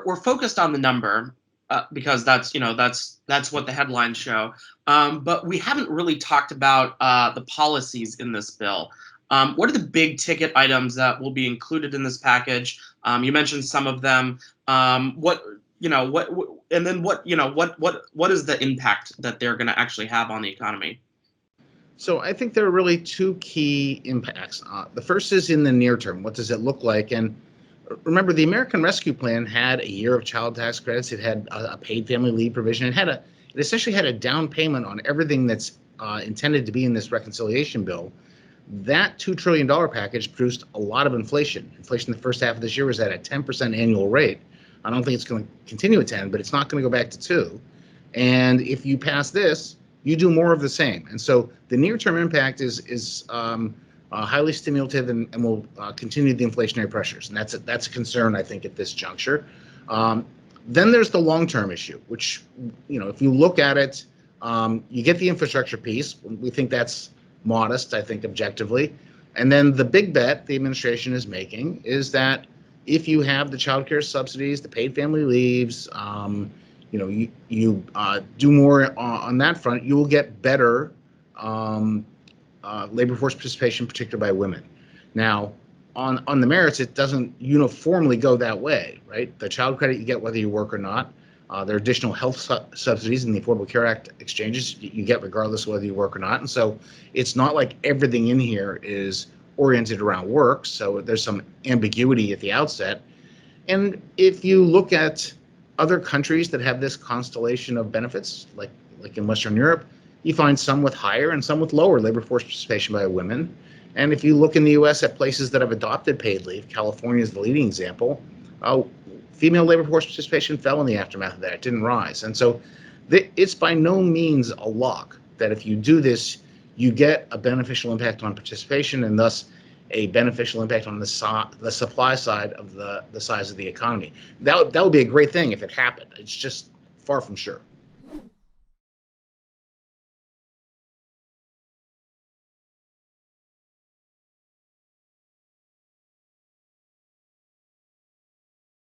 we're focused on the number because that's what the headlines show. But we haven't really talked about the policies in this bill. What are the big ticket items that will be included in this package? You mentioned some of them. What you know what and then what is the impact that they're going to actually have on the economy? So I think there are really two key impacts. The first is in the near term. What does it look like? And remember, the American Rescue Plan had a year of child tax credits. It had a paid family leave provision. It essentially had a down payment on everything that's intended to be in this reconciliation bill. That $2 trillion package produced a lot of inflation. Inflation the first half of this year was at a 10% annual rate. I don't think it's going to continue at 10, but it's not going to go back to 2. And if you pass this, you do more of the same. And so the near-term impact is highly stimulative and will continue the inflationary pressures. And that's a concern, I think, at this juncture. Then there's the long-term issue, which, if you look at it, you get the infrastructure piece. We think that's modest, I think, objectively. And then the big bet the administration is making is that if you have the child care subsidies, the paid family leaves, you do more on that front, you will get better labor force participation, particularly by women. Now, on the merits, it doesn't uniformly go that way, right? The child credit you get whether you work or not. There are additional health subsidies in the Affordable Care Act exchanges you get regardless of whether you work or not. And so it's not like everything in here is oriented around work. So there's some ambiguity at the outset. And if you look at other countries that have this constellation of benefits, like in Western Europe, you find some with higher and some with lower labor force participation by women. And if you look in the U.S. at places that have adopted paid leave, California is the leading example, female labor force participation fell in the aftermath of that. It didn't rise. And so it's by no means a lock that if you do this, you get a beneficial impact on participation and thus a beneficial impact on the supply side of the size of the economy. That would be a great thing if it happened. It's just far from sure.